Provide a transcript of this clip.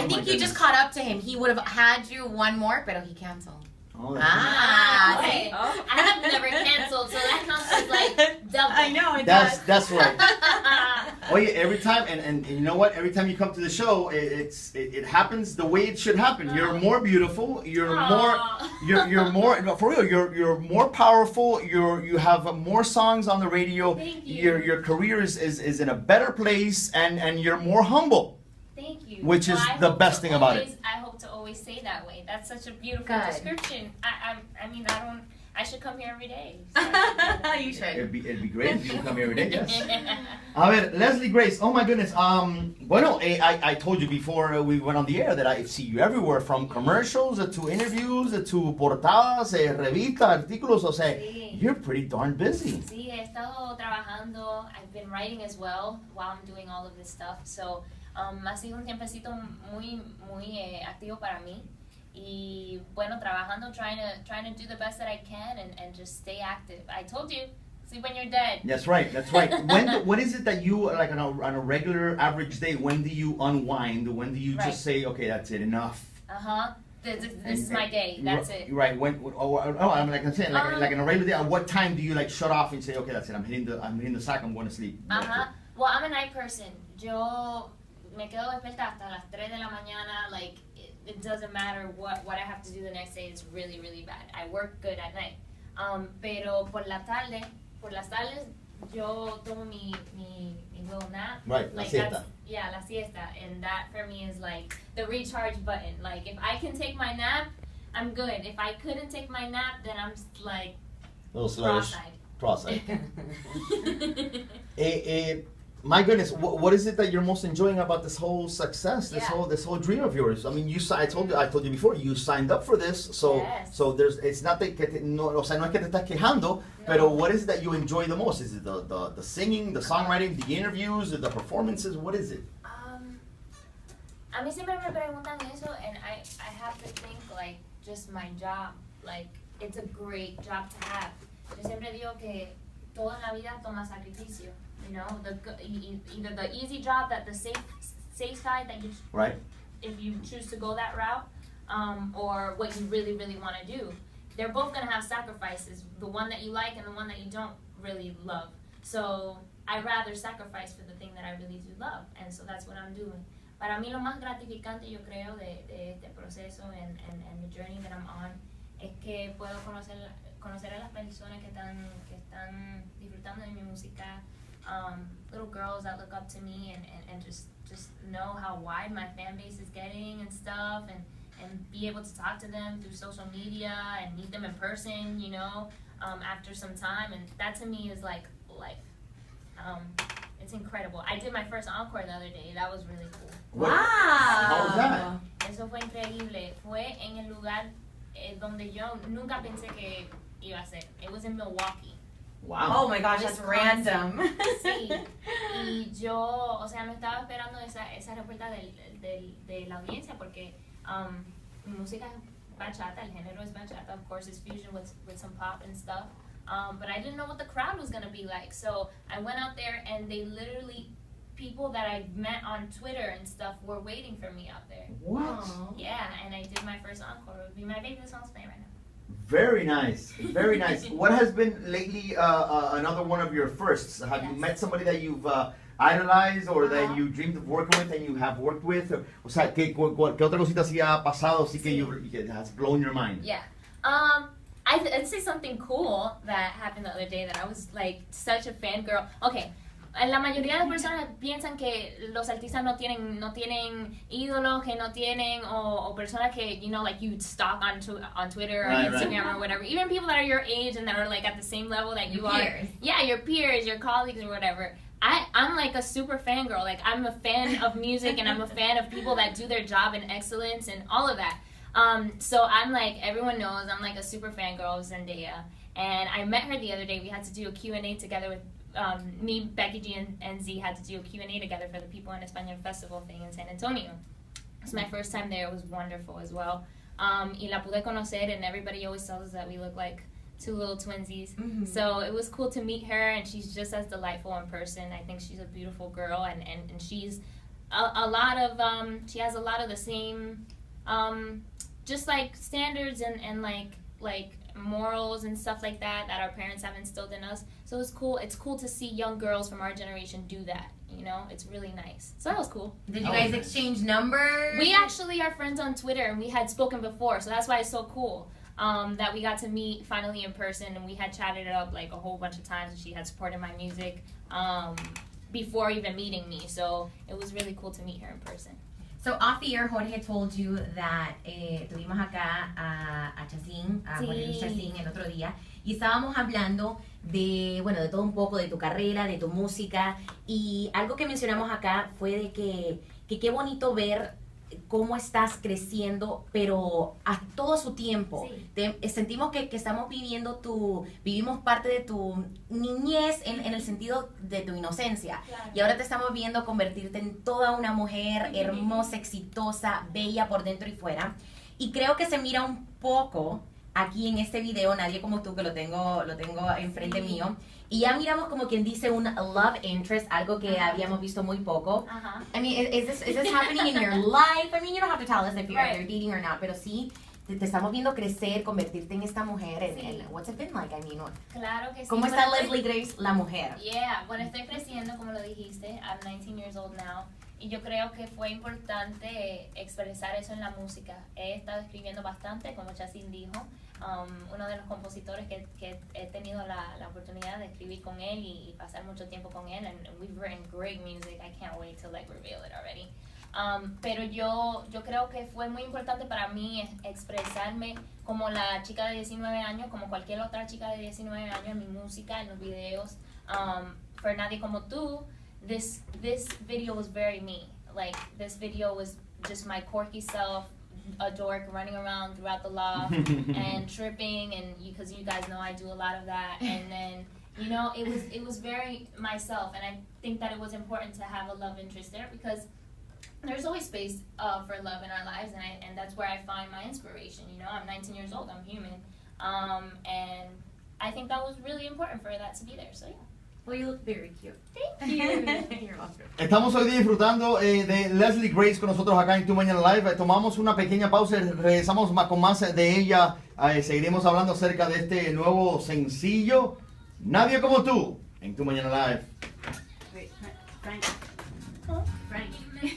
I think you just caught up to him. He would have had you one more, but he canceled. Oh, okay. I have never canceled, so that counts as like double. I know it that's right. Oh yeah, every time, and you know what? Every time you come to the show, it happens the way it should happen. You're more beautiful. You're more for real. You're more powerful. You have more songs on the radio. Thank you. Your career is in a better place, and you're more humble. Thank you. Which is the best thing about it. I hope to always say that way. That's such a beautiful description. I mean, I should come here every day. So you should. It'd be great if you could come here every day. Yes. A ver, Leslie Grace. Oh my goodness. Bueno, I told you before we went on the air that I see you everywhere, from commercials to interviews to portadas, revistas, artículos. O sea, you're pretty darn busy. Sí, he estado trabajando. I've been writing as well while I'm doing all of this stuff. So. Ha sido un tiempecito muy activo para mí, y bueno, trabajando, trying to do the best that I can and just stay active. I told you, sleep when you're dead. That's right. When is it that you, like on a regular average day, when do you unwind? When do you just say, okay, that's it, enough? This is my day. That's it. Right. I'm like I'm saying, like on a regular day. At what time do you like shut off and say, okay, that's it. I'm hitting the sack. I'm going to sleep. Well, I'm a night person. Yo me quedo despierta hasta las 3 de la mañana. Like, it doesn't matter what I have to do the next day. It's really, really bad. I work good at night. Pero por las tardes, yo tomo mi little nap. Right, like la siesta. Yeah, la siesta. And that for me is like the recharge button. Like, if I can take my nap, I'm good. If I couldn't take my nap, then I'm like cross-eyed. My goodness, what is it that you're most enjoying about this whole success, this whole dream of yours? I mean, I told you before, you signed up for this, so it's not that no es que te estás quejando, pero what is it that you enjoy the most? Is it the singing, the songwriting, the interviews, the performances? What is it? A mí siempre me preguntan eso, and I have to think like just my job, like it's a great job to have. Yo siempre digo que todo en la vida toma sacrificio. You know, either the easy job, that the safe side that you if you choose to go that route, or what you really, really want to do. They're both going to have sacrifices, the one that you like and the one that you don't really love. So I'd rather sacrifice for the thing that I really do love, and so that's what I'm doing. Para mí lo más gratificante, yo creo, de este proceso and the journey that I'm on, es que puedo conocer a las personas que están disfrutando de mi música. Little girls that look up to me and just know how wide my fan base is getting and stuff, and be able to talk to them through social media and meet them in person, you know, after some time, and that to me is like life. It's incredible. I did my first encore the other day. That was really cool. Wow! How was that? Eso fue increíble. Fue en el lugar donde yo nunca pensé que iba a ser. It was in Milwaukee. Wow. Oh my gosh, that's random. Sí. Y yo, o sea, no estaba esperando esa respuesta de la audiencia, porque mi música es bachata, el género es bachata. Of course, it's fusion with some pop and stuff. But I didn't know what the crowd was going to be like. So I went out there, and they literally, people that I met on Twitter and stuff were waiting for me out there. What? Yeah, and I did my first encore. It would be my favorite song playing right now. Very nice, very nice. What has been lately another one of your firsts? Have you met somebody that you've idolized or that you dreamed of working with and you have worked with? O sea, ¿qué otra cosita sí ha pasado así que has blown your mind? Yeah. I'd say something cool that happened the other day that I was like such a fangirl. Okay. La mayoría de las personas piensan que los artistas no tienen ídolos, que no tienen, o personas que, you know, like you stalk on Twitter or Instagram or whatever. Even people that are your age and that are like at the same level that you are. Yeah, your peers, your colleagues or whatever. I'm like a super fangirl. Like, I'm a fan of music, and I'm a fan of people that do their job in excellence and all of that. So I'm like, everyone knows I'm like a super fangirl of Zendaya. And I met her the other day. We had to do a Q&A together with me, Becky G, and Z had to do a Q&A together for the People in Español Festival thing in San Antonio. It was my first time there. It was wonderful as well. Y la pude conocer, and everybody always tells us that we look like two little twinsies. Mm-hmm. So it was cool to meet her, and she's just as delightful in person. I think she's a beautiful girl, and she's a lot of she has a lot of the same just like standards and like morals and stuff like that our parents have instilled in us. So it's cool to see young girls from our generation do that, you know. It's really nice. So that was cool. Did you guys exchange numbers? We actually are friends on Twitter, and we had spoken before, so that's why it's so cool that we got to meet finally in person, and we had chatted it up like a whole bunch of times, and she had supported my music before even meeting me, so it was really cool to meet her in person. So off the air, Jorge told you that tuvimos acá a Chacín, a Juan Luis Chacín el otro día, y estábamos hablando de, bueno, de todo un poco, de tu carrera, de tu música, y algo que mencionamos acá fue de que qué bonito ver cómo estás creciendo, pero a todo su tiempo. Sí. Sentimos que estamos vivimos parte de tu niñez en el sentido de tu inocencia. Claro. Y ahora te estamos viendo convertirte en toda una mujer hermosa, exitosa, bella por dentro y fuera. Y creo que se mira un poco aquí en este video, nadie como tú, que lo tengo enfrente mío. Y ya miramos como quien dice un love interest, algo que habíamos visto muy poco. I mean, is this happening in your life? I mean, you don't have to tell us if you're dating or not, pero sí te estamos viendo crecer, convertirte en esta mujer. En what's it been like? I mean, claro que sí. ¿Cómo está Leslie Grace, la mujer? Yeah, bueno, estoy creciendo, como lo dijiste. I'm 19 years old now. Y yo creo que fue importante expresar eso en la música. He estado escribiendo bastante, como Chacín dijo. Uno de los compositores que he tenido la oportunidad de escribir con él y pasar mucho tiempo con él. And we've written great music. I can't wait to like reveal it already. Pero yo creo que fue muy importante para mí expresarme como la chica de 19 años, como cualquier otra chica de 19 años en mi música, en los videos. For Nadie Como Tú, this video was very me. Like, this video was just my quirky self, a dork running around throughout the loft and tripping, and because you guys know I do a lot of that. And then, you know, it was very myself, and I think that it was important to have a love interest there because there's always space for love in our lives, and that's where I find my inspiration. You know, I'm 19 years old, I'm human, and I think that was really important for that to be there. So yeah. Well, you look very cute. Thank you. You're welcome. Estamos hoy día disfrutando de Leslie Grace con nosotros acá en Tu Mañana Live. Tomamos una pequeña pausa y regresamos con más de ella. Seguiremos hablando acerca de este nuevo sencillo, Nadie Como Tú, en Tu Mañana Live. Wait, Frank.